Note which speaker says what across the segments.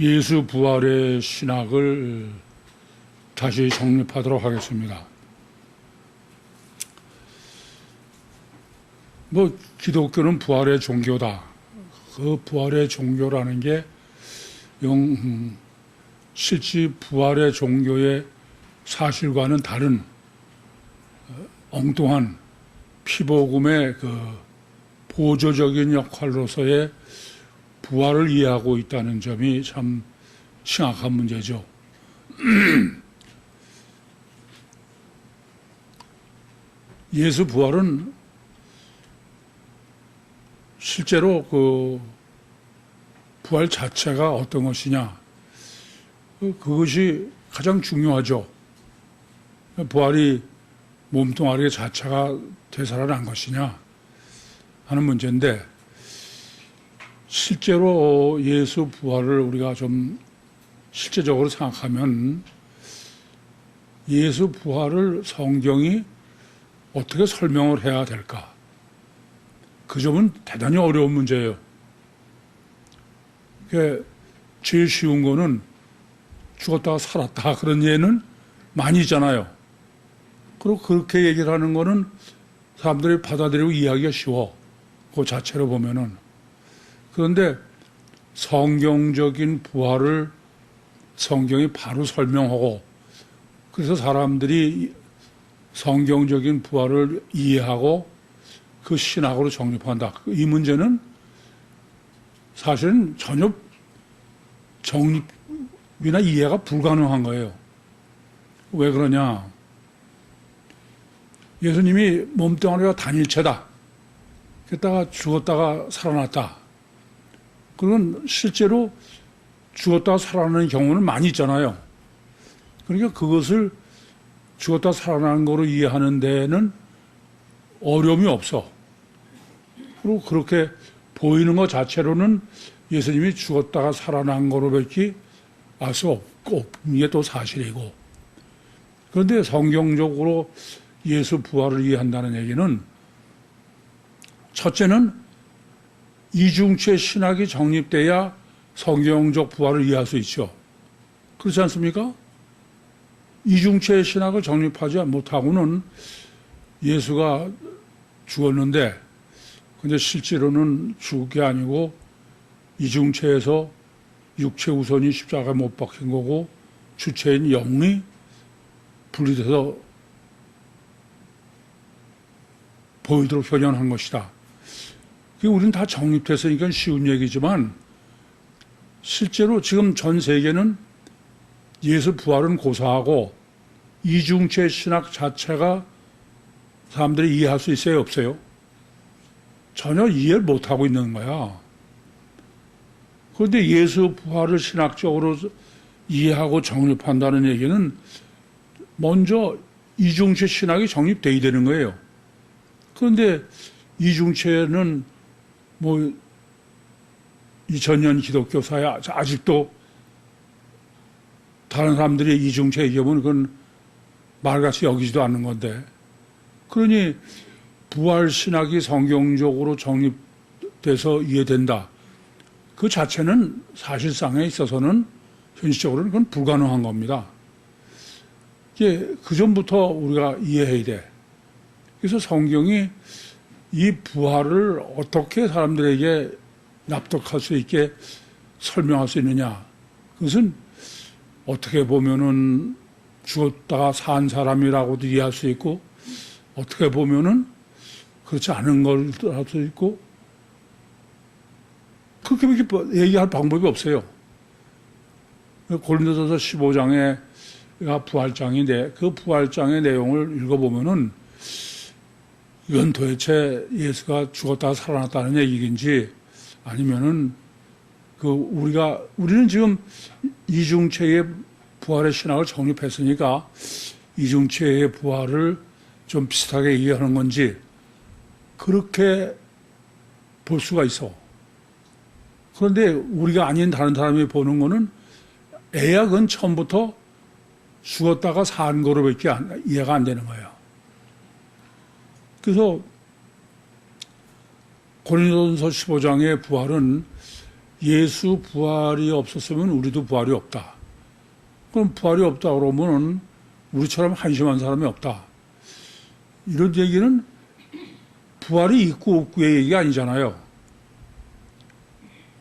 Speaker 1: 예수 부활의 신학을 다시 정립하도록 하겠습니다. 기독교는 부활의 종교다. 그 부활의 종교라는 게 실제 부활의 종교의 사실과는 다른 엉뚱한 피복음의 보조적인 역할로서의 부활을 이해하고 있다는 점이 참 심각한 문제죠. 예수 부활은 실제로 부활 자체가 어떤 것이냐, 그것이 가장 중요하죠. 부활이 몸뚱아리 자체가 되살아난 것이냐 하는 문제인데, 실제로 예수 부활을 우리가 좀 실제적으로 생각하면 예수 부활을 성경이 어떻게 설명을 해야 될까? 그 점은 대단히 어려운 문제예요. 제일 쉬운 거는 죽었다가 살았다 그런 예는 많이 있잖아요. 그리고 그렇게 얘기를 하는 거는 사람들이 받아들이고 이해하기가 쉬워. 그 자체로 보면은. 그런데 성경적인 부활을 성경이 바로 설명하고, 그래서 사람들이 성경적인 부활을 이해하고 그 신학으로 정립한다. 이 문제는 사실은 전혀 정립이나 이해가 불가능한 거예요. 왜 그러냐? 예수님이 몸뚱아리가 단일체다. 그랬다가 죽었다가 살아났다. 그건 실제로 죽었다가 살아나는 경우는 많이 있잖아요. 그러니까 그것을 죽었다 살아나는 거로 이해하는 데는 어려움이 없어. 그리고 그렇게 보이는 것 자체로는 예수님이 죽었다가 살아난 거로밖에 알 수 없고, 이게 또 사실이고. 그런데 성경적으로 예수 부활을 이해한다는 얘기는, 첫째는 이중체 신학이 정립돼야 성경적 부활을 이해할 수 있죠. 그렇지 않습니까? 이중체 신학을 정립하지 못하고는 예수가 죽었는데, 근데 실제로는 죽은 게 아니고 이중체에서 육체 우선이 십자가에 못 박힌 거고 주체인 영이 분리돼서 보이도록 현현한 것이다. 우리는 다 정립됐으니까 쉬운 얘기지만, 실제로 지금 전 세계는 예수 부활은 고사하고 이중체 신학 자체가 사람들이 이해할 수 있어요, 없어요? 전혀 이해를 못하고 있는 거야. 그런데 예수 부활을 신학적으로 이해하고 정립한다는 얘기는 먼저 이중체 신학이 정립돼야 되는 거예요. 그런데 이중체는 2000년 기독교사에 아직도 다른 사람들이 이중체 얘기하면 그건 말같이 여기지도 않는 건데, 그러니 부활 신학이 성경적으로 정립돼서 이해된다. 그 자체는 사실상에 있어서는 현실적으로는 그건 불가능한 겁니다. 그 전부터 우리가 이해해야 돼. 그래서 성경이 이 부활을 어떻게 사람들에게 납득할 수 있게 설명할 수 있느냐. 그것은 어떻게 보면은 죽었다가 산 사람이라고도 이해할 수 있고, 어떻게 보면은 그렇지 않은 걸 할 수 있고, 그렇게 얘기할 방법이 없어요. 고린도전서 15장에 부활장인데, 그 부활장의 내용을 읽어보면은 이건 도대체 예수가 죽었다가 살아났다는 얘기인지, 아니면은 우리는 지금 이중체의 부활의 신학을 정립했으니까 이중체의 부활을 좀 비슷하게 이해하는 건지, 그렇게 볼 수가 있어. 그런데 우리가 아닌 다른 사람이 보는 거는 애야 그건 처음부터 죽었다가 산 거로밖에 이해가 안 되는 거예요. 그래서 고린도전서 15장의 부활은 예수 부활이 없었으면 우리도 부활이 없다. 그럼 부활이 없다 그러면은 우리처럼 한심한 사람이 없다. 이런 얘기는 부활이 있고 없고의 얘기가 아니잖아요.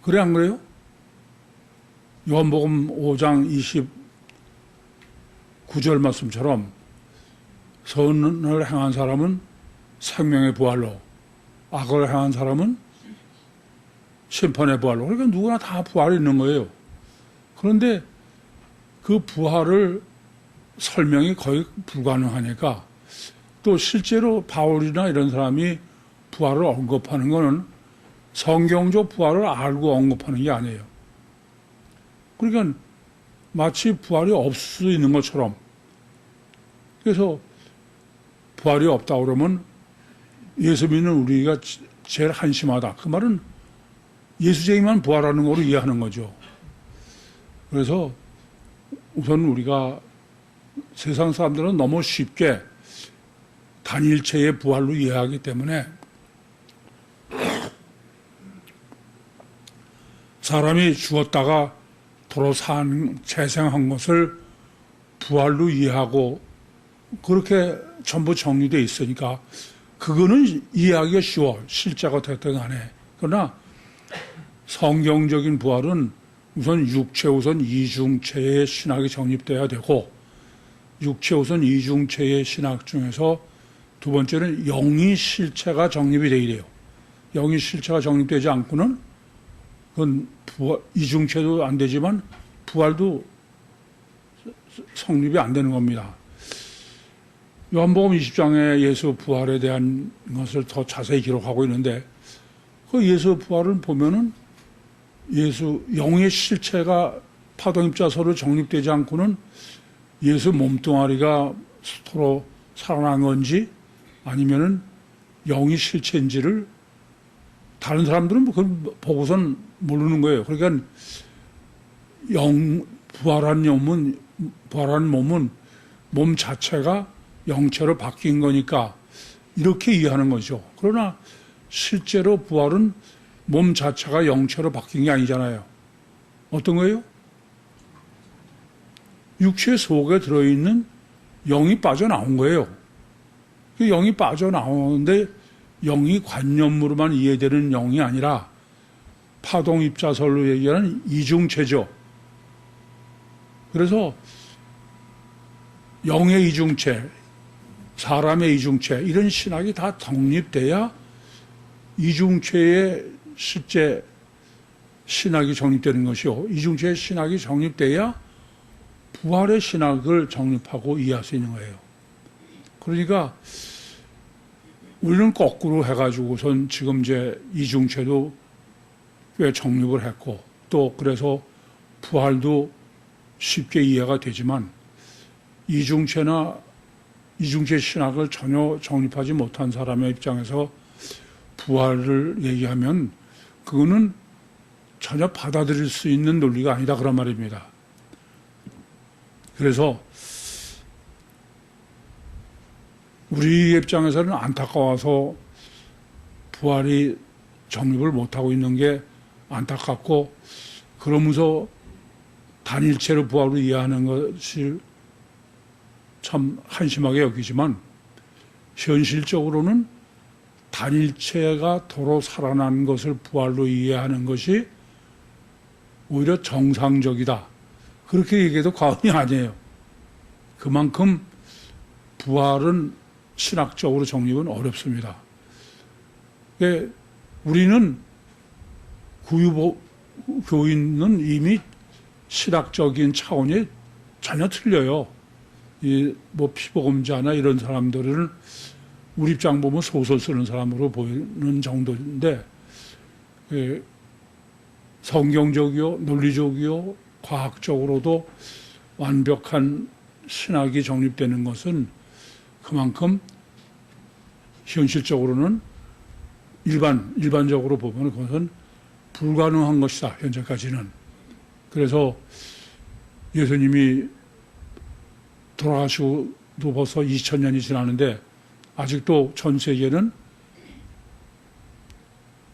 Speaker 1: 그래 안 그래요? 요한복음 5장 29절 말씀처럼 선을 행한 사람은 생명의 부활로, 악을 행한 사람은 심판의 부활로. 그러니까 누구나 다 부활이 있는 거예요. 그런데 그 부활을 설명이 거의 불가능하니까 또 실제로 바울이나 이런 사람이 부활을 언급하는 것은 성경적 부활을 알고 언급하는 게 아니에요. 그러니까 마치 부활이 없을 수 있는 것처럼. 그래서 부활이 없다 그러면 예수 믿는 우리가 제일 한심하다. 그 말은 예수쟁이만 부활하는 거로 이해하는 거죠. 그래서 우선 우리가 세상 사람들은 너무 쉽게 단일체의 부활로 이해하기 때문에 사람이 죽었다가 도로 재생한 것을 부활로 이해하고 그렇게 전부 정리되어 있으니까 그거는 이해하기가 쉬워. 실제가 됐든 간에. 그러나 성경적인 부활은 우선 육체 우선 이중체의 신학이 정립돼야 되고 육체 우선 이중체의 신학 중에서 두 번째는 영이 실체가 정립이 되어야 돼요. 영이 실체가 정립되지 않고는 그건 이중체도 안 되지만 부활도 성립이 안 되는 겁니다. 요한복음 20장에 예수 부활에 대한 것을 더 자세히 기록하고 있는데 그 예수 부활을 보면은 예수 영의 실체가 파동입자서로 정립되지 않고는 예수 몸뚱아리가 서로 살아난 건지 아니면은 영이 실체인지를 다른 사람들은 그걸 보고선 모르는 거예요. 그러니까 부활한 몸은 몸 자체가 영체로 바뀐 거니까 이렇게 이해하는 거죠. 그러나 실제로 부활은 몸 자체가 영체로 바뀐 게 아니잖아요. 어떤 거예요? 육체 속에 들어있는 영이 빠져나온 거예요. 그 영이 빠져나오는데 영이 관념으로만 이해되는 영이 아니라 파동입자설로 얘기하는 이중체죠. 그래서 영의 이중체, 사람의 이중체 이런 신학이 다 정립돼야 이중체의 실제 신학이 정립되는 것이요. 이중체의 신학이 정립돼야 부활의 신학을 정립하고 이해할 수 있는 거예요. 그러니까 우리는 거꾸로 해가지고선 지금 이제 이중체도 꽤 정립을 했고 또 그래서 부활도 쉽게 이해가 되지만 이중체나 이중체 신학을 전혀 정립하지 못한 사람의 입장에서 부활을 얘기하면 그거는 전혀 받아들일 수 있는 논리가 아니다 그런 말입니다. 그래서 우리 입장에서는 안타까워서 부활이 정립을 못하고 있는 게 안타깝고 그러면서 단일체로 부활을 이해하는 것을 참 한심하게 여기지만 현실적으로는 단일체가 도로 살아난 것을 부활로 이해하는 것이 오히려 정상적이다. 그렇게 얘기해도 과언이 아니에요. 그만큼 부활은 신학적으로 정립은 어렵습니다. 우리는 구유교인은 이미 신학적인 차원이 전혀 틀려요. 뭐 피복음자나 이런 사람들은 우리 입장 보면 소설 쓰는 사람으로 보이는 정도인데 성경적이요, 논리적이요, 과학적으로도 완벽한 신학이 정립되는 것은 그만큼 현실적으로는 일반적으로 보면 그것은 불가능한 것이다, 현재까지는. 그래서 예수님이 돌아가시고도 벌써 2000년이 지났는데 아직도 전 세계는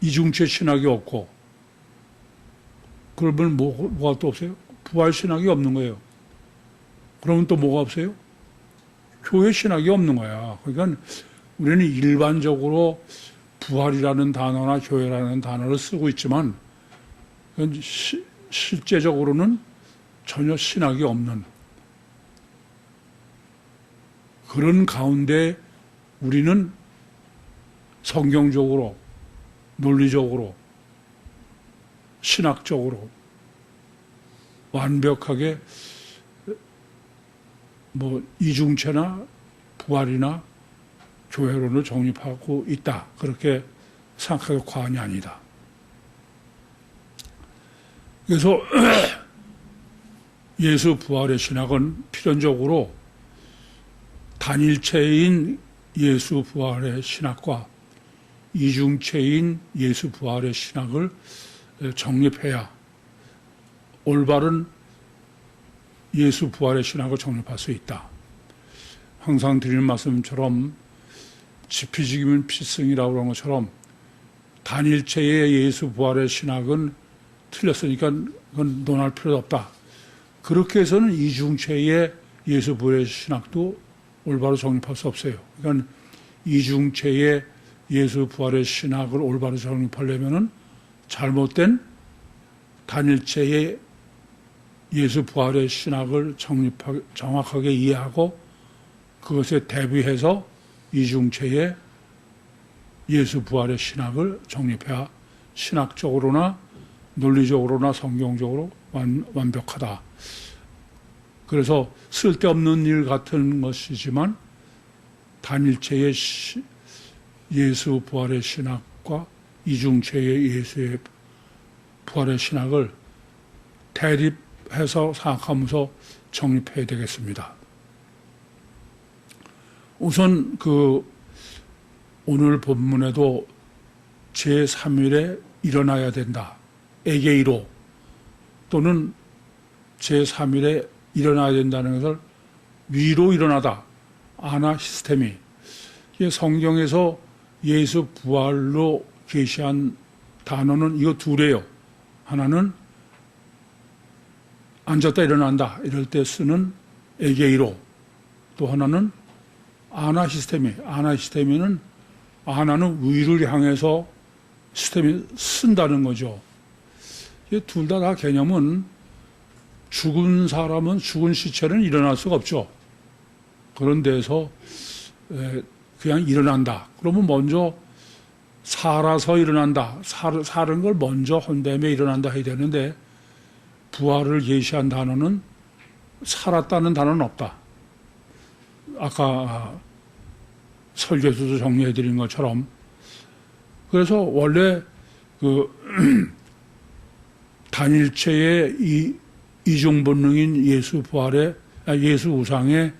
Speaker 1: 이중체 신학이 없고 그러면 뭐가 또 없어요? 부활 신학이 없는 거예요. 그러면 또 뭐가 없어요? 교회 신학이 없는 거야. 그러니까 우리는 일반적으로 부활이라는 단어나 교회라는 단어를 쓰고 있지만 실제적으로는 전혀 신학이 없는 그런 가운데 우리는 성경적으로, 논리적으로, 신학적으로 완벽하게 이중체나 부활이나 교회론을 정립하고 있다. 그렇게 생각하기 과언이 아니다. 그래서 예수 부활의 신학은 필연적으로 단일체인 예수 부활의 신학과 이중체인 예수 부활의 신학을 정립해야 올바른 예수 부활의 신학을 정립할 수 있다. 항상 드리는 말씀처럼 지피지기면 필승이라고 하는 것처럼 단일체의 예수 부활의 신학은 틀렸으니까 그건 논할 필요도 없다. 그렇게 해서는 이중체의 예수 부활의 신학도 올바로 정립할 수 없어요. 그러니까 이중체의 예수 부활의 신학을 올바로 정립하려면은 잘못된 단일체의 예수 부활의 신학을 정확하게 이해하고 그것에 대비해서 이중체의 예수 부활의 신학을 정립해야 신학적으로나 논리적으로나 성경적으로 완벽하다. 그래서 쓸데없는 일 같은 것이지만 단일체의 예수 부활의 신학과 이중체의 예수의 부활의 신학을 대립해서 생각하면서 정립해야 되겠습니다. 우선 오늘 본문에도 제3일에 일어나야 된다. 에게이로 또는 제3일에 일어나야 된다는 것을 위로 일어나다. 아나히스테미. 성경에서 예수 부활로 계시한 단어는 이거 둘이에요. 하나는 앉았다 일어난다 이럴 때 쓰는 에게이로, 또 하나는 아나히스테미. 아나히스테미는 아나는 위를 향해서 시스템이 쓴다는 거죠. 둘 다 개념은 죽은 사람은 죽은 시체는 일어날 수가 없죠. 그런 데서 그냥 일어난다. 그러면 먼저 살아서 일어난다. 사는 걸 먼저 한 다음에 일어난다 해야 되는데 부활을 예시한 단어는 살았다는 단어는 없다. 아까 설교에서도 정리해 드린 것처럼 그래서 원래 단일체의 이중 본능인 예수 부활의 예수 우상의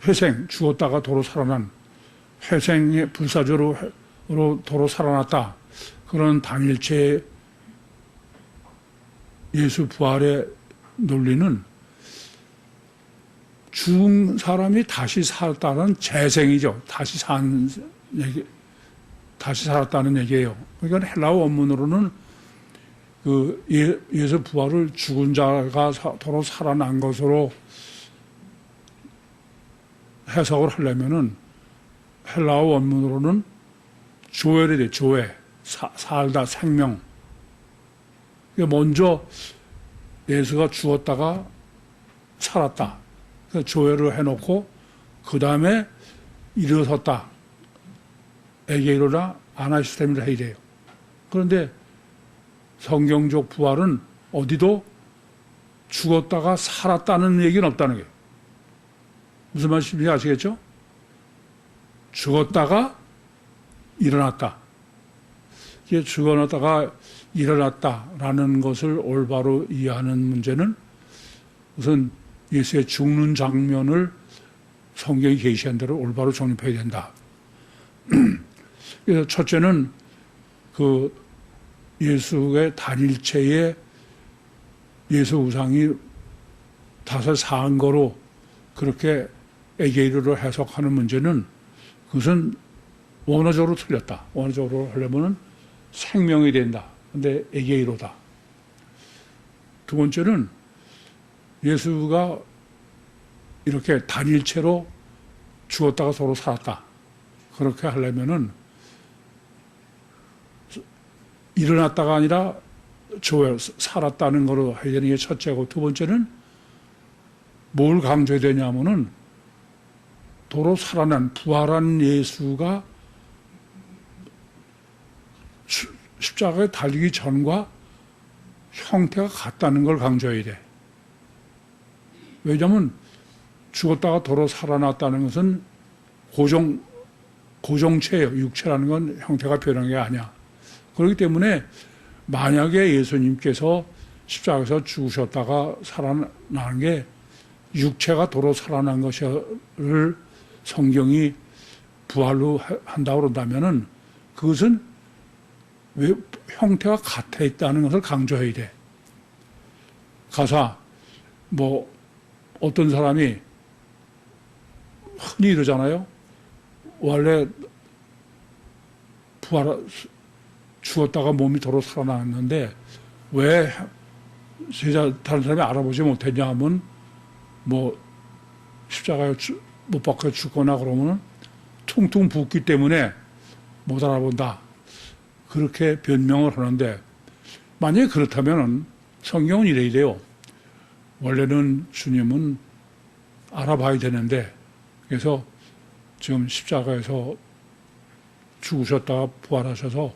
Speaker 1: 회생, 죽었다가 도로 살아난 회생의 불사조로 도로 살아났다. 그런 단일체의 예수 부활의 논리는 죽은 사람이 다시 살았다는 재생이죠. 다시 살았다는 얘기예요. 그러니까 헬라어 원문으로는 예수 부활을 죽은 자가 도로 살아난 것으로 해석을 하려면은 헬라어 원문으로는 조엘이 돼. 조엘. 살다, 생명. 먼저 예수가 죽었다가 살았다. 조회를 해놓고 그 다음에 일어섰다. 에게이로나 아나시스템이라 해야 돼요. 그런데 성경적 부활은 어디도 죽었다가 살았다는 얘기는 없다는 거예요. 무슨 말씀인지 아시겠죠? 죽었다가 일어났다. 이게 죽어놨다가 일어났다라는 것을 올바로 이해하는 문제는 우선 예수의 죽는 장면을 성경이 계시한 대로 올바로 정립해야 된다. 그래서 첫째는 예수의 단일체의 예수 우상이 다섯 사한 거로 그렇게 에게이르로 해석하는 문제는 그것은 원어적으로 틀렸다. 원어적으로 하려면은 생명이 된다. 근데 에게이로다. 두 번째는 예수가 이렇게 단일체로 죽었다가 서로 살았다. 그렇게 하려면은 일어났다가 아니라 살았다는 거로 해야 되는 게 첫째고, 두 번째는 뭘 강조해야 되냐면은 도로 살아난 부활한 예수가 십자가에 달리기 전과 형태가 같다는 걸 강조해야 돼. 왜냐하면 죽었다가 도로 살아났다는 것은 고정체예요. 육체라는 건 형태가 변한 게 아니야. 그렇기 때문에 만약에 예수님께서 십자가에서 죽으셨다가 살아나는 게 육체가 도로 살아난 것을 성경이 부활로 한다고 그런다면은 그것은 왜 형태가 같아 있다는 것을 강조해야 돼. 가사, 어떤 사람이 흔히 이러잖아요. 원래 죽었다가 몸이 도로 살아났는데 왜 다른 사람이 알아보지 못했냐 하면 십자가에 못 박혀 죽거나 그러면 퉁퉁 붓기 때문에 못 알아본다. 그렇게 변명을 하는데, 만약에 그렇다면 성경은 이래야 돼요. 원래는 주님은 알아봐야 되는데, 그래서 지금 십자가에서 죽으셨다가 부활하셔서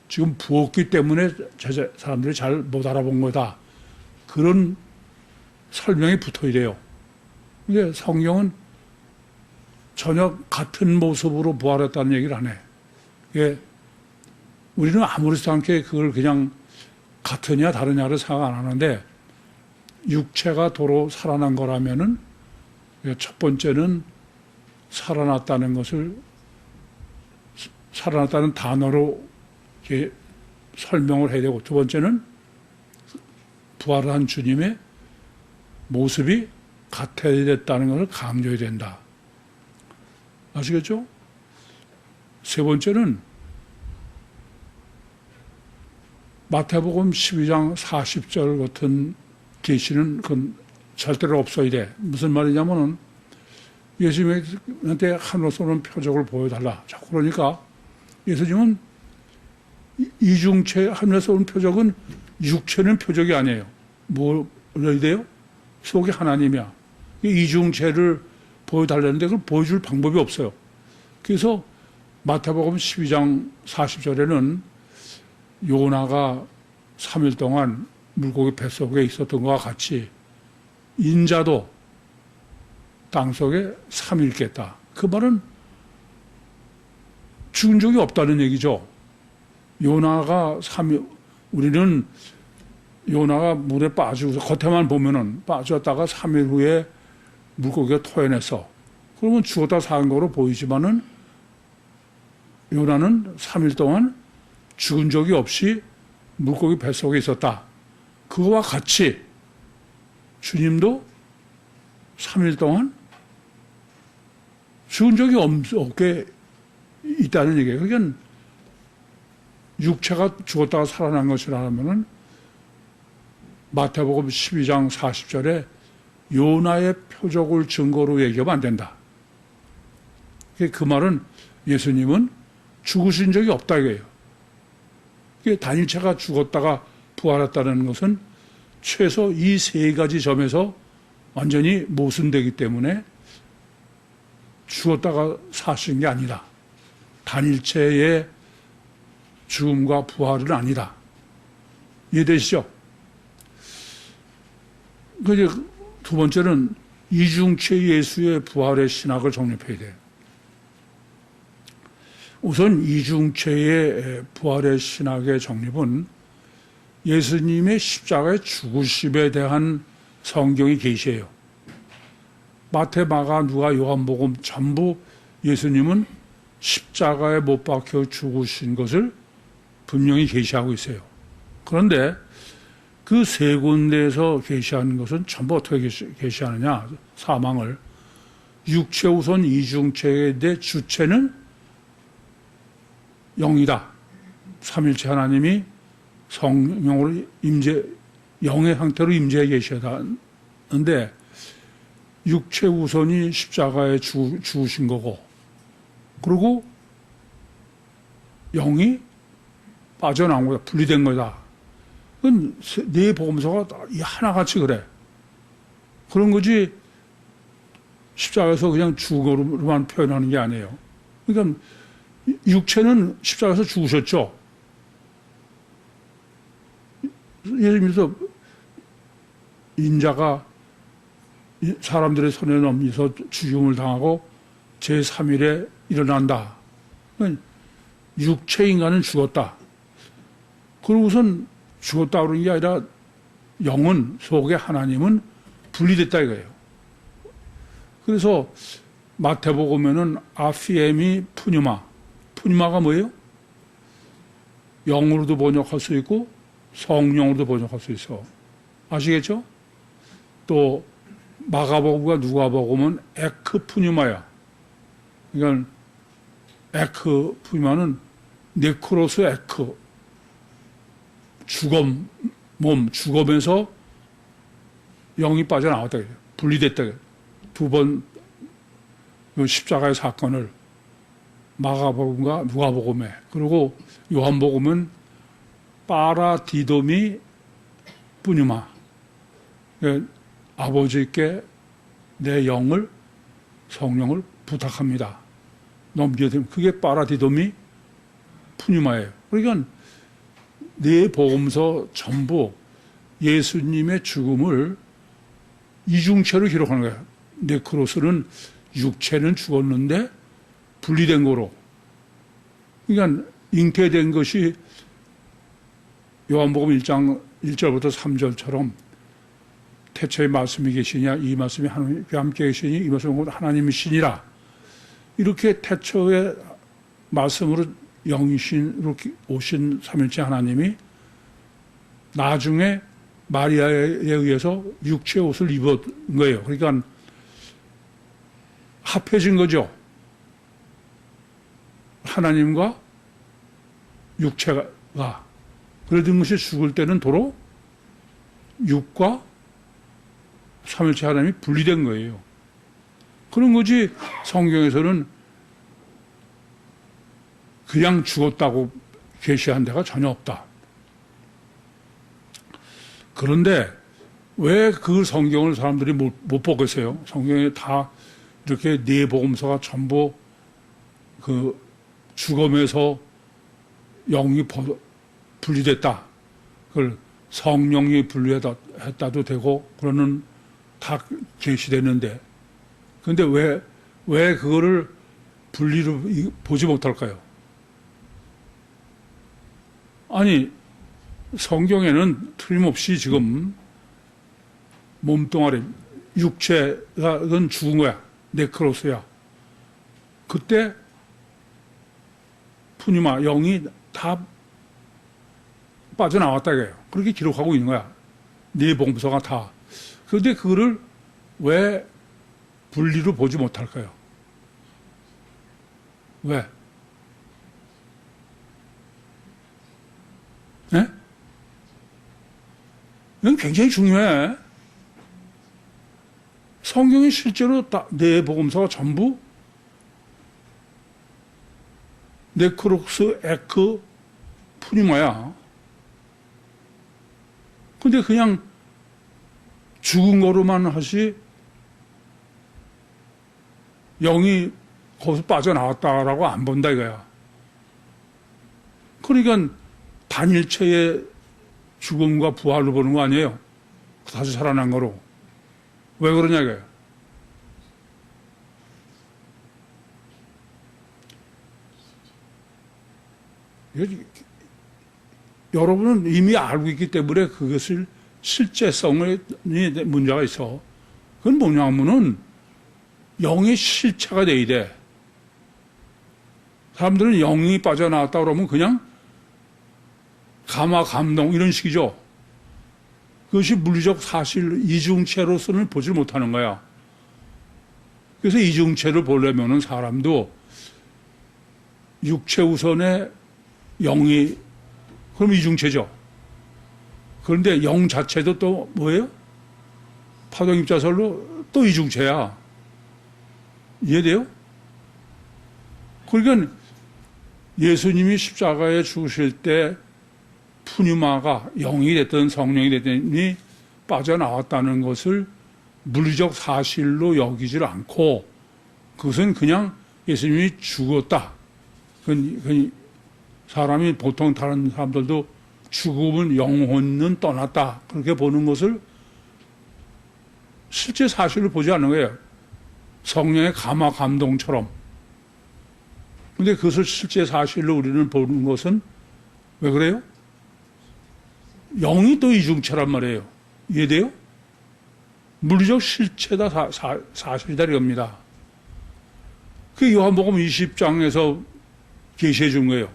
Speaker 1: 지금 부었기 때문에 사람들이 잘 못 알아본 거다. 그런 설명이 붙어야 돼요. 근데 성경은 전혀 같은 모습으로 부활했다는 얘기를 안 해. 우리는 아무렇지도 않게 그걸 그냥 같으냐 다르냐를 생각 안 하는데, 육체가 도로 살아난 거라면은 첫 번째는 살아났다는 것을 살아났다는 단어로 이렇게 설명을 해야 되고, 두 번째는 부활한 주님의 모습이 같아야 됐다는 것을 강조해야 된다. 아시겠죠? 세 번째는 마태복음 12장 40절 같은 계시는 그건 절대로 없어야 돼. 무슨 말이냐면은 예수님한테 하늘에서 오는 표적을 보여달라. 자꾸 그러니까 예수님은 이중체, 하늘에서 오는 표적은 육체는 표적이 아니에요. 뭐래야 돼요? 속이 하나님이야. 이중체를 보여달라는데 그걸 보여줄 방법이 없어요. 그래서 마태복음 12장 40절에는 요나가 3일 동안 물고기 뱃속에 있었던 것과 같이 인자도 땅속에 3일 있겠다. 그 말은 죽은 적이 없다는 얘기죠. 요나가 3일, 우리는 요나가 물에 빠지고서 겉에만 보면은 빠졌다가 3일 후에 물고기가 토해냈어. 그러면 죽었다 산 거로 보이지만은 요나는 3일 동안 죽은 적이 없이 물고기 뱃속에 있었다. 그거와 같이 주님도 3일 동안 죽은 적이 없게 있다는 얘기예요. 그러니까 육체가 죽었다가 살아난 것이라면은 마태복음 12장 40절에 요나의 표적을 증거로 얘기하면 안 된다. 그 말은 예수님은 죽으신 적이 없다 이거예요. 단일체가 죽었다가 부활했다는 것은 최소 이 세 가지 점에서 완전히 모순되기 때문에 죽었다가 사신 게 아니다. 단일체의 죽음과 부활은 아니다. 이해되시죠? 두 번째는 이중체 예수의 부활의 신학을 정립해야 돼요. 우선 이중체의 부활의 신학의 정립은 예수님의 십자가의 죽으심에 대한 성경의 계시예요. 마태, 마가, 누가, 요한복음 전부 예수님은 십자가에 못 박혀 죽으신 것을 분명히 계시하고 있어요. 그런데 그 세 군데에서 계시하는 것은 전부 어떻게 계시하느냐? 사망을. 육체 우선 이중체의 주체는 영이다. 삼일체 하나님이 성령으로 영의 상태로 임재해 계셔야 하는데, 육체 우선이 십자가에 죽으신 거고, 그리고 영이 빠져나온 거다, 분리된 거다. 그건 네 복음서가 하나같이 그래. 그런 거지, 십자가에서 그냥 죽음으로만 표현하는 게 아니에요. 그러니까 육체는 십자가에서 죽으셨죠. 예를 들어서 인자가 사람들의 손에 넘겨서 죽임을 당하고 제3일에 일어난다. 육체 인간은 죽었다. 그러고선 죽었다 그러는 게 아니라 영은, 속에 하나님은 분리됐다 이거예요. 그래서 마태복음에는 아피엠이 푸뉴마가 뭐예요? 영으로도 번역할 수 있고 성령으로도 번역할 수 있어. 아시겠죠? 또 마가복음과 누가복음은 에크푸뉴마야. 그러니까 에크푸뉴마는 네크로스 에크, 죽음에서 영이 빠져나왔다. 분리됐다. 두 번 십자가의 사건을 마가복음과 누가복음에, 그리고 요한복음은 파라디도미 뿌뉴마, 아버지께 내 영을, 성령을 부탁합니다. 넘겨드리면 그게 파라디도미 푸뉴마예요. 그러니까 네 복음서 전부 예수님의 죽음을 이중체로 기록하는 거예요. 네크로스는 육체는 죽었는데 분리된 거로. 그러니까 잉태된 것이 요한복음 1장 1절부터 3절처럼 태초에 말씀이 계시냐, 이 말씀이 하나님과 함께 계시니 이 말씀은 하나님이시니라. 이렇게 태초의 말씀으로 영이신 오신 삼일째 하나님이 나중에 마리아에 의해서 육체의 옷을 입은 거예요. 그러니까 합해진 거죠. 하나님과 육체가. 그러던 것이 죽을 때는 도로 육과 삼일체 하나님이 분리된 거예요. 그런 거지 성경에서는 그냥 죽었다고 계시한 데가 전혀 없다. 그런데 왜 그 성경을 사람들이 못 보겠어요? 성경에 다 이렇게 네 복음서가 전부 그 죽음에서 영이 분리됐다. 그걸 성령이 분리했다도 되고, 그러는 다 계시됐는데. 그런데 왜 그거를 분리로 보지 못할까요? 아니, 성경에는 틀림없이 지금 몸뚱아리, 육체가 그건 죽은 거야. 네크로스야. 그때 푸니마, 영이 다 빠져나왔다 이거예요. 그렇게 기록하고 있는 거야. 네 복음서가 다. 그런데 그거를 왜 분리로 보지 못할까요? 왜? 네? 이건 굉장히 중요해. 성경이 실제로 네 복음서가 전부 네크로스, 에크, 푸니마야. 근데 그냥 죽은 거로만 하시, 영이 거기서 빠져나왔다라고 안 본다 이거야. 그러니까 단일체의 죽음과 부활로 보는 거 아니에요? 다시 살아난 거로. 왜 그러냐 이거예요. 여러분은 이미 알고 있기 때문에 그것을 실제성에 문제가 있어. 그건 뭐냐면은 영의 실체가 돼야 돼. 사람들은 영이 빠져나왔다 그러면 그냥 감화, 감동 이런 식이죠. 그것이 물리적 사실 이중체로서는 보지 못하는 거야. 그래서 이중체를 보려면은 사람도 육체 우선에 영이 그럼 이중체죠. 그런데 영 자체도 또 뭐예요? 파동입자설로 또 이중체야. 이해돼요? 그러니까 예수님이 십자가에 죽으실 때 푸뉴마가 영이 됐든 성령이 됐든이 빠져나왔다는 것을 물리적 사실로 여기질 않고 그것은 그냥 예수님이 죽었다. 사람이 보통 다른 사람들도 죽음은 영혼은 떠났다. 그렇게 보는 것을 실제 사실을 보지 않는 거예요. 성령의 감화 감동처럼. 근데 그것을 실제 사실로 우리는 보는 것은 왜 그래요? 영이 또 이중체란 말이에요. 이해돼요? 물리적 실체다 사실이다 이겁니다. 그 요한복음 20장에서 계시해 준 거예요.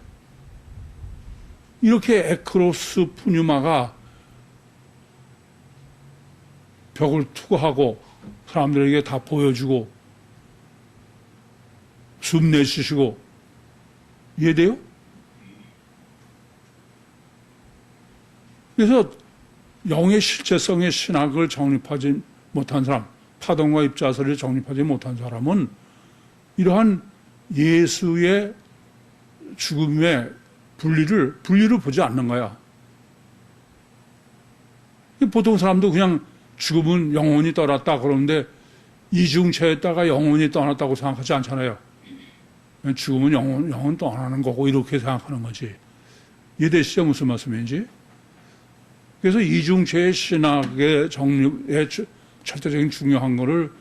Speaker 1: 이렇게 에크로스 푸뉴마가 벽을 투구하고 사람들에게 다 보여주고 숨 내쉬시고 이해돼요? 그래서 영의 실체성의 신학을 정립하지 못한 사람, 파동과 입자설을 정립하지 못한 사람은 이러한 예수의 죽음의 분리를 보지 않는 거야. 보통 사람도 그냥 죽음은 영혼이 떠났다 그러는데 이중체였다가 영혼이 떠났다고 생각하지 않잖아요. 죽음은 영혼 떠나는 거고 이렇게 생각하는 거지. 이해되시죠? 무슨 말씀인지? 그래서 이중체의 신학의 정립의 절대적인 중요한 거를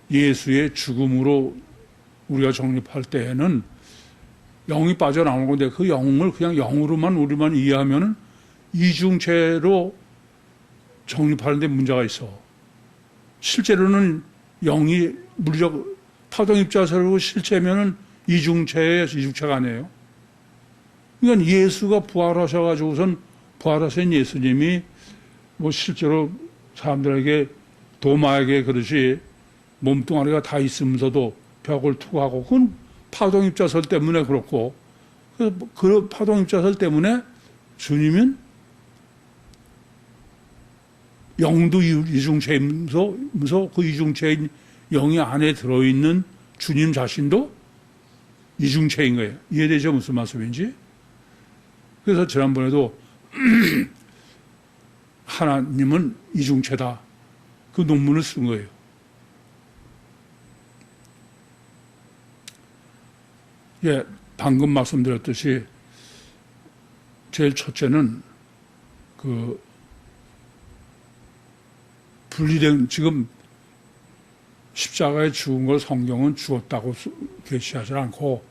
Speaker 1: 예수의 죽음으로 우리가 정립할 때에는 영이 빠져나오는 건데 그 영을 그냥 영으로만 우리만 이해하면은 이중체로 정립하는 데 문제가 있어. 실제로는 영이 물리적 파동입자설로 실체면은 이중체가 아니에요. 그러니까 예수가 부활하셔가지고선 부활하신 예수님이 뭐 실제로 사람들에게 도마에게 그릇이 몸뚱아리가 다 있으면서도 벽을 투구하고 그건 파동입자설 때문에 그렇고 그 파동입자설 때문에 주님은 영도 이중체이면서 그 이중체인 영이 안에 들어있는 주님 자신도 이중체인 거예요. 이해되죠? 무슨 말씀인지? 그래서 지난번에도 하나님은 이중체다. 그 논문을 쓴 거예요. 예, 방금 말씀드렸듯이 제일 첫째는 그 분리된 지금 십자가에 죽은 걸 성경은 죽었다고 계시하지 않고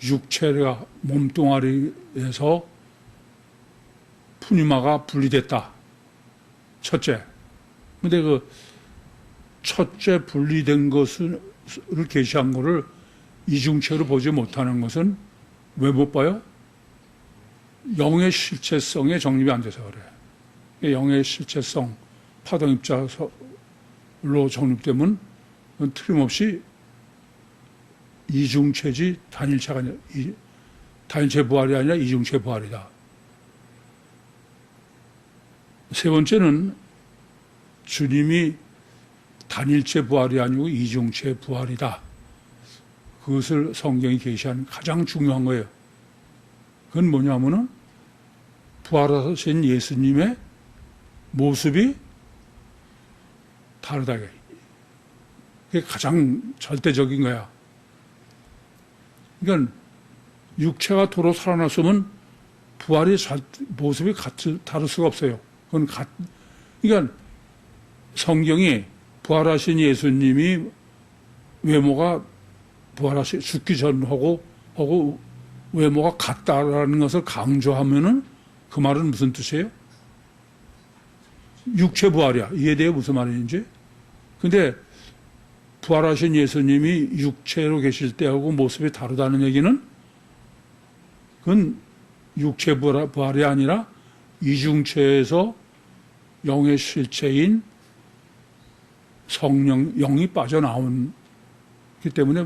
Speaker 1: 육체가 몸뚱아리에서 푸뉴마가 분리됐다. 첫째. 근데 그 첫째 분리된 것을 계시한 거를 이중체로 보지 못하는 것은 왜 못 봐요? 영의 실체성에 정립이 안 돼서 그래. 영의 실체성, 파동입자로 정립되면 틀림없이 이중체지 단일체가 아니라 단일체 부활이 아니라 이중체 부활이다. 세 번째는 주님이 단일체 부활이 아니고 이중체 부활이다. 그것을 성경이 계시한 가장 중요한 거예요. 그건 뭐냐면은 부활하신 예수님의 모습이 다르다. 그게 가장 절대적인 거야. 그러니까 육체가 도로 살아났으면 부활이 모습이 다를 수가 없어요. 그건 그러니까 성경이 부활하신 예수님이 외모가 죽기 전하고 외모가 같다라는 것을 강조하면은 그 말은 무슨 뜻이에요? 육체 부활이야. 이해돼요? 무슨 말인지? 근데 부활하신 예수님이 육체로 계실 때하고 모습이 다르다는 얘기는 그건 육체 부활이 아니라 이중체에서 영의 실체인 성령, 영이 빠져나오기 때문에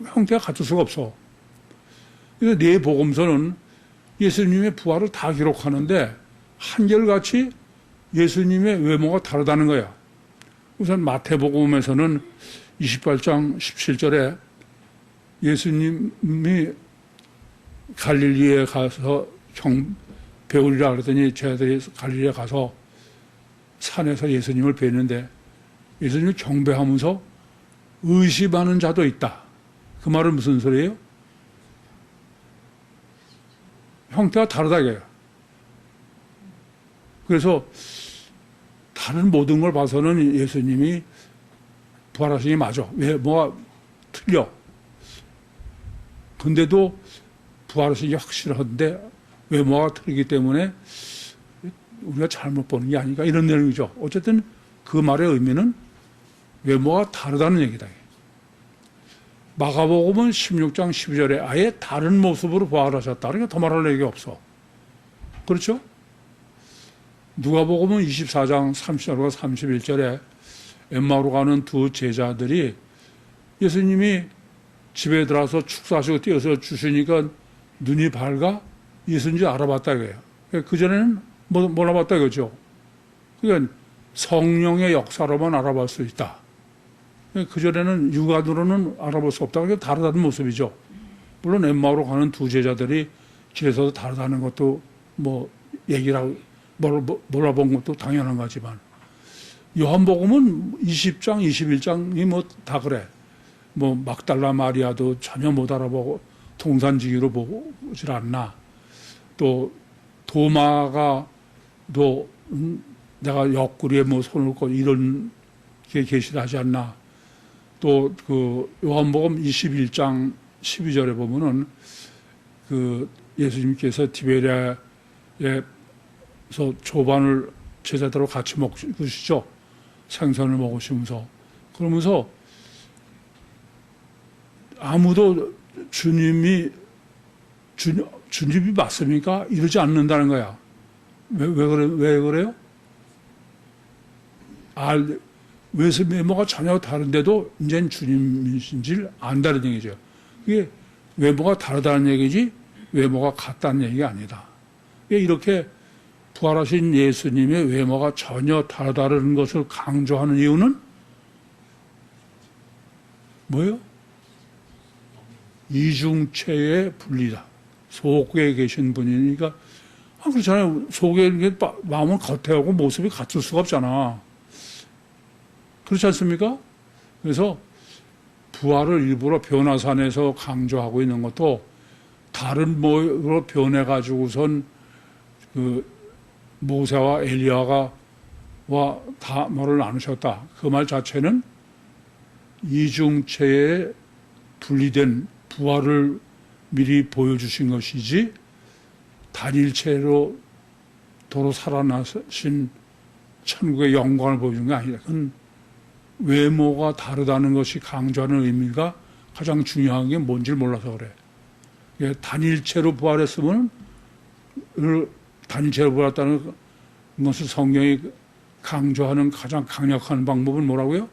Speaker 1: 형태가 같을 수가 없어. 그래서 네 복음서는 예수님의 부활을 다 기록하는데 한결같이 예수님의 외모가 다르다는 거야. 우선 마태복음에서는 28장 17절에 예수님이 갈릴리에 가서 배우리라 그랬더니 제자들이 갈릴리에 가서 산에서 예수님을 뵀는데 예수님을 경배하면서 의심하는 자도 있다. 그 말은 무슨 소리예요? 형태가 다르다 이거예요. 그래서 다른 모든 걸 봐서는 예수님이 부활하신 게 맞아. 왜? 뭐가 틀려. 근데도 부활하신 게 확실한데 외모가 틀리기 때문에 우리가 잘못 보는 게 아닌가 이런 내용이죠. 어쨌든 그 말의 의미는 외모가 다르다는 얘기다. 마가복음은 16장 12절에 아예 다른 모습으로 부활하셨다. 그러니까 더 말할 얘기가 없어. 그렇죠? 누가복음은 24장 30절과 31절에 엠마오로 가는 두 제자들이 예수님이 집에 들어와서 축사하시고 띄어서 주시니까 눈이 밝아 예수인지 알아봤다 이거예요. 그전에는 몰라봤다 이거죠. 그러니까 성령의 역사로만 알아볼 수 있다. 그전에는 육안으로는 알아볼 수 없다. 그게 다르다는 모습이죠. 물론 엠마오로 가는 두 제자들이 길에서도 다르다는 것도 뭐 얘기라고 몰라본 것도 당연한 거지만 요한복음은 20장, 21장이 뭐 다 그래. 뭐 막달라 마리아도 전혀 못 알아보고 동산지기로 보질 않나. 또 도마가 또 내가 옆구리에 뭐 손을 꽂고 이런 게 계시다 하지 않나. 또 그 요한복음 21장 12절에 보면은 그 예수님께서 티베리아에서 조반을 제자들하고 같이 먹으시죠. 생선을 먹으시면서. 그러면서 아무도 주님이 맞습니까? 이러지 않는다는 거야. 왜 그래요? 외모가 전혀 다른데도 이제는 주님이신지를 안다는 얘기죠. 이게 외모가 다르다는 얘기지 외모가 같다는 얘기가 아니다. 이렇게 부활하신 예수님의 외모가 전혀 다르다는 것을 강조하는 이유는 뭐예요? 이중체의 분리다. 속에 계신 분이니까 그렇잖아요. 속에 마음은 겉에하고 모습이 같을 수가 없잖아. 그렇지 않습니까? 그래서 부활을 일부러 변화산에서 강조하고 있는 것도 다른 모로 변해가지고선 그 모세와 엘리야가 다 말을 나누셨다. 그 말 자체는 이중체에 분리된 부활을 미리 보여주신 것이지 단일체로 도로 살아나신 천국의 영광을 보여준 게 아니다. 그건 외모가 다르다는 것이 강조하는 의미가 가장 중요한 게 뭔지를 몰라서 그래. 단일체로 부활했으면 단일체로 부활했다는 것을 성경이 강조하는 가장 강력한 방법은 뭐라고요?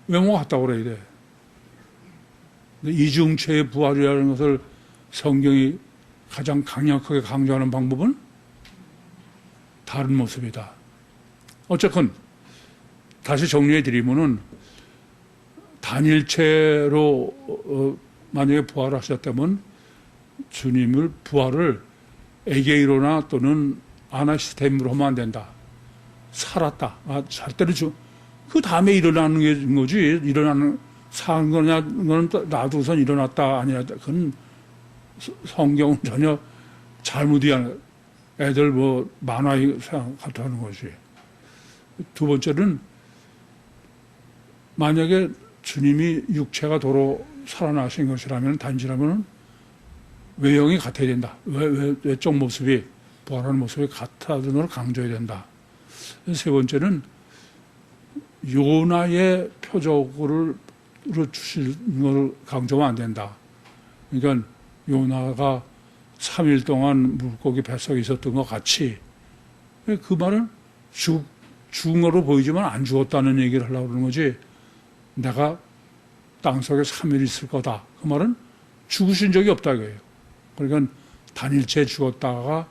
Speaker 1: 외모가 같다고 그래야 돼. 이중체의 부활이라는 것을 성경이 가장 강력하게 강조하는 방법은 다른 모습이다. 어쨌건 다시 정리해 드리면은 단일체로 만약에 부활하셨다면 주님을 부활을 에게이로나 또는 아나시스템으로 하면 안 된다. 살았다. 절대로 그 다음에 일어나는 게 거지. 일어나는 산 거냐, 그건 놔두고선 일어났다 아니라 그건 성경은 전혀 잘못 이해하는 애들 뭐 만화에 생각하는 것이. 두 번째는 만약에 주님이 육체가 도로 살아나신 것이라면 단지라면 외형이 같아야 된다. 외적 모습이 부활하는 모습이 같다는 걸 강조해야 된다. 세 번째는 요나의 표적을 주시는 걸 강조하면 안 된다. 그러니까 요나가 3일 동안 물고기 뱃속에 있었던 것 같이 그 말은 죽은 거로 보이지만 안 죽었다는 얘기를 하려고 그러는 거지. 내가 땅속에 3일 있을 거다. 그 말은 죽으신 적이 없다 이거예요. 그러니까 단일체 죽었다가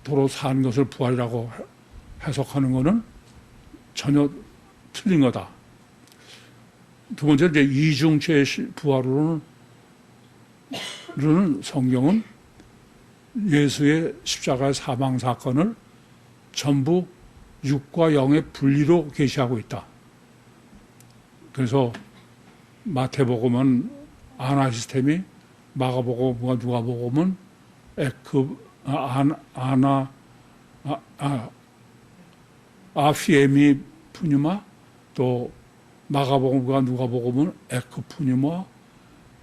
Speaker 1: 도로 산 것을 부활이라고 해석하는 것은 전혀 틀린 거다. 두 번째로 이제 이중체의 부활로는 성경은 예수의 십자가의 사망 사건을 전부 육과 영의 분리로 계시하고 있다. 그래서 마태복음은 아나 시스템이, 마가복음과 누가복음은 아피에미 푸뉴마, 또 마가복음과 누가복음은 에크 푸뉴마,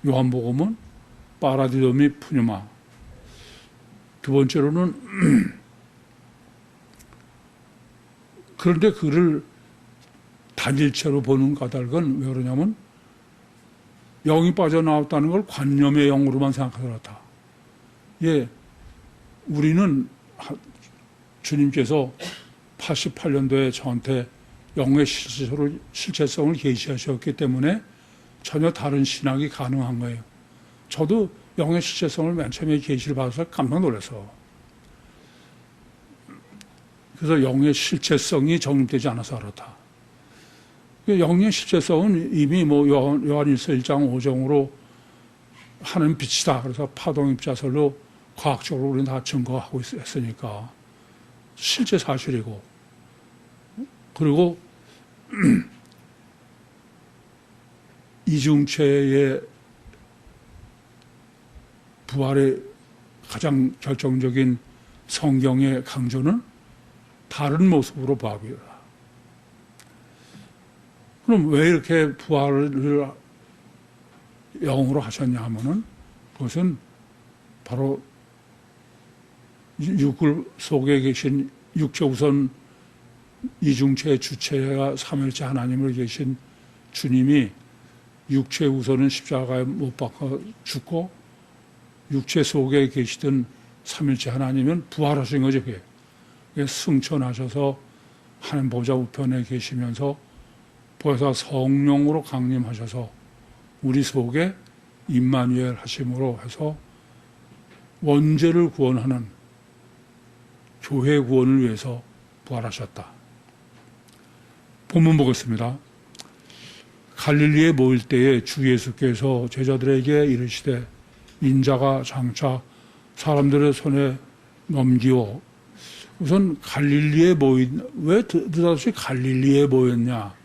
Speaker 1: 요한복음은 파라디도미 푸뉴마. 두 번째로는 그런데 그를 단일체로 보는 까닭은 왜 그러냐면 영이 빠져나왔다는 걸 관념의 영으로만 생각하더라. 예, 우리는 주님께서 88년도에 저한테 영의 실체성을 계시하셨기 때문에 전혀 다른 신학이 가능한 거예요. 저도 영의 실체성을 맨 처음에 계시를 받아서 깜짝 놀라서. 그래서 영의 실체성이 정립되지 않아서 그렇다. 영의 실체성은 이미 뭐 요한일서 1장 5정으로 하는 빛이다. 그래서 파동입자설로 과학적으로 우리는 다 증거하고 있으니까 실제 사실이고, 그리고 이중체의 부활의 가장 결정적인 성경의 강조는 다른 모습으로 부활이다. 그럼 왜 이렇게 부활을 영으로 하셨냐 하면은 그것은 바로 육을 속에 계신 육체 우선 이중체의 주체가 삼일체 하나님을 계신 주님이 육체 우선은 십자가에 못 박혀 죽고 육체 속에 계시던 삼일체 하나님은 부활하신 거죠. 그게 승천하셔서 하나님 보좌 우편에 계시면서 보혜사 성령으로 강림하셔서 우리 속에 임마누엘 하심으로 해서 원죄를 구원하는 교회 구원을 위해서 부활하셨다. 본문 보겠습니다. 갈릴리에 모일 때에 주 예수께서 제자들에게 이르시되 인자가 장차 사람들의 손에 넘기어. 우선 갈릴리에 왜 느닷없이 갈릴리에 모였냐?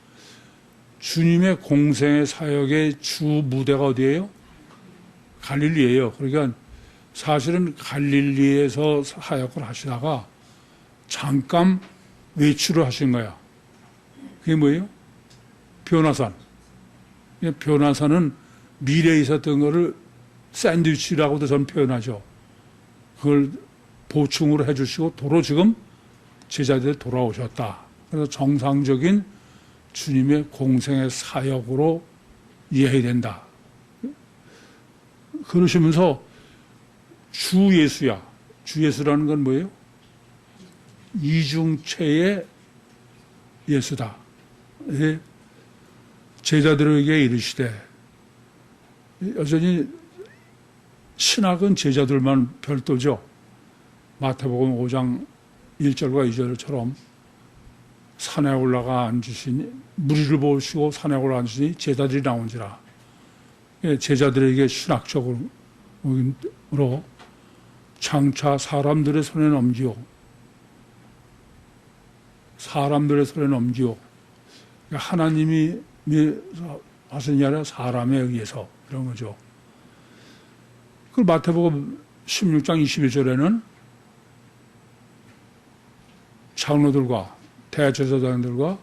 Speaker 1: 주님의 공생의 사역의 주 무대가 어디예요? 갈릴리예요. 그러니까 사실은 갈릴리에서 사역을 하시다가 잠깐 외출을 하신 거야. 그게 뭐예요? 변화산. 변화산은 미래에 있었던 거를 샌드위치라고도 저는 표현하죠. 그걸 보충으로 해주시고 도로 지금 제자들이 돌아오셨다. 그래서 정상적인 주님의 공생의 사역으로 이해해야 된다. 그러시면서 주 예수야. 주 예수라는 건 뭐예요? 이중체의 예수다. 제자들에게 이르시되, 여전히 신학은 제자들만 별도죠. 마태복음 5장 1절과 2절처럼 산에 올라가 앉으시니, 무리를 보시고 산에 올라가 앉으시니 제자들이 나온지라. 제자들에게 신학적으로 장차 사람들의 손에 넘기오. 사람들의 손에 넘기오. 하나님이 하신 게 아니라 사람에 의해서 이런 거죠. 그 마태복음 16장 21절에는 장로들과 대제사장들과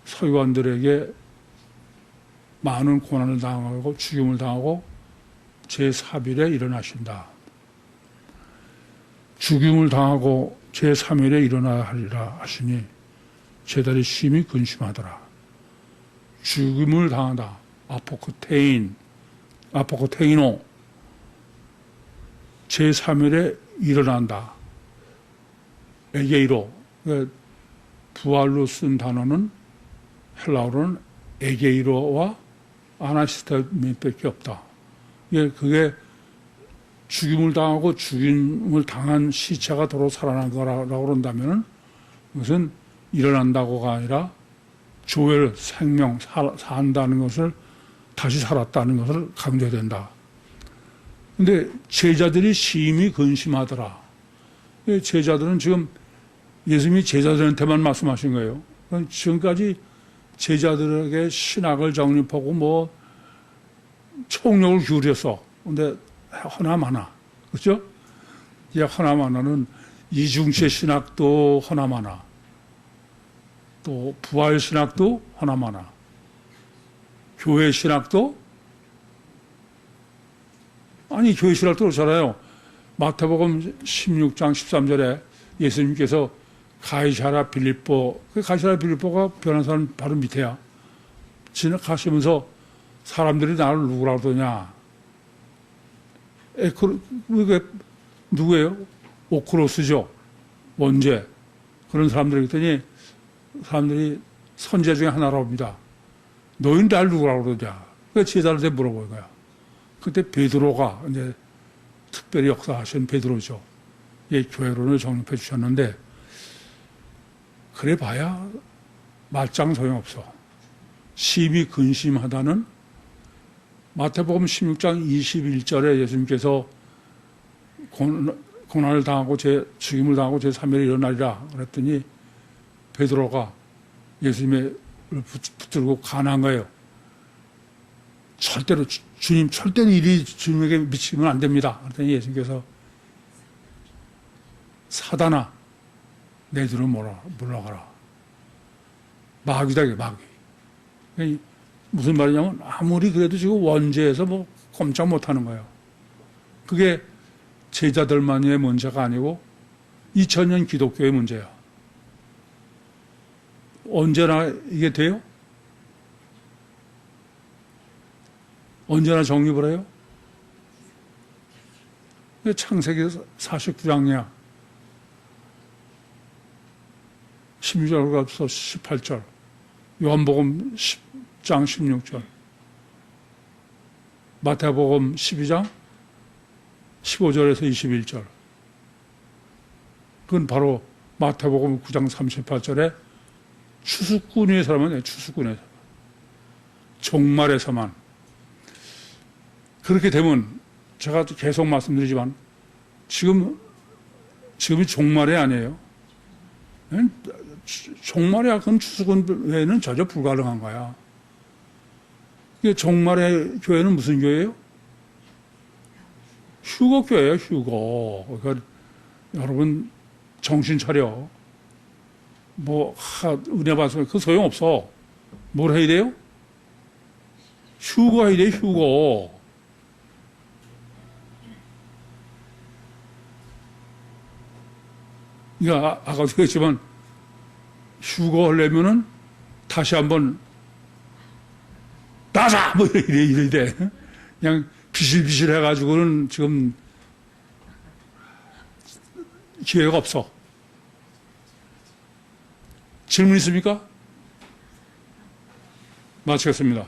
Speaker 1: 서기관들에게 많은 고난을 당하고 죽임을 당하고 제4일에 일어나신다. 죽임을 당하고 제3일에 일어나야 하리라 하시니 제자들이 심히 근심하더라. 죽임을 당한다. 아포크테이노. 제3일에 일어난다. 에게이로. 부활로 쓴 단어는 헬라어로는 에게이로와 아나시스테미밖에 없다. 그게 죽임을 당하고 죽임을 당한 시체가 도로 살아난 거라고 그런다면 그것은 일어난다고가 아니라 조엘, 생명, 산다는 것을 다시 살았다는 것을 강조해야 된다. 근데 제자들이 심히 근심하더라. 제자들은 지금 예수님이 제자들한테만 말씀하신 거예요. 지금까지 제자들에게 신학을 정립하고 뭐 총력을 기울였어. 근데 허나마나, 그렇죠? 이 허나마나는 이중체 신학도 허나마나, 또 부활 신학도 허나마나, 교회 신학도 아니 교회 신학도 그렇잖아요. 마태복음 16장 13절에 예수님께서 가이사랴 빌립보, 가이사랴 빌립보가 변호사는 바로 밑에야. 지나가시면서 사람들이 나를 누구라고 그러냐? 그게 누구예요? 오크로스죠. 원죄. 그런 사람들이 했더니 사람들이 선제 중에 하나라고 합니다. 너희는 날 누구라고 그러냐? 그 제자들한테 물어보는 거야. 그때 베드로가 이제 특별히 역사하신 베드로죠. 예, 교회론을 정립해 주셨는데 그래 봐야 말짱 소용없어. 심히 근심하다는 마태복음 16장 21절에 예수님께서 고난을 당하고 죽임을 당하고 제3일에 일어나리라 그랬더니 베드로가 예수님을 붙들고 간한 거예요. 절대로 주님 절대로 일이 주님에게 미치면 안 됩니다. 그랬더니 예수님께서 사단아 내 뒤로 물러가라. 마귀다 이게 마귀. 무슨 말이냐면 아무리 그래도 지금 원죄에서 뭐 꼼짝 못하는 거예요. 그게 제자들만의 문제가 아니고 2000년 기독교의 문제야. 언제나 이게 돼요? 언제나 정립을 해요? 창세기 49장이야. 16절부터 18절. 요한복음 10장 16절. 마태복음 12장 15절에서 21절. 그건 바로 마태복음 9장 38절에 추수꾼의 사람은 추수꾼의 사람. 종말에서만. 그렇게 되면 제가 계속 말씀드리지만 지금이 종말이 아니에요. 종말이야. 그건 추수꾼 외에는 전혀 불가능한 거야. 종말의 교회는 무슨 교회예요? 휴거교회예요. 휴거. 그러니까 여러분 정신 차려. 은혜 받으면 그 소용없어. 뭘 해야 돼요? 휴거 해야 돼. 휴거. 그러니까 아까도 얘기했지만 휴거 하려면은 다시 한번 나자! 뭐 이래 돼. 그냥 비실비실 해가지고는 지금 기회가 없어. 질문 있습니까? 마치겠습니다.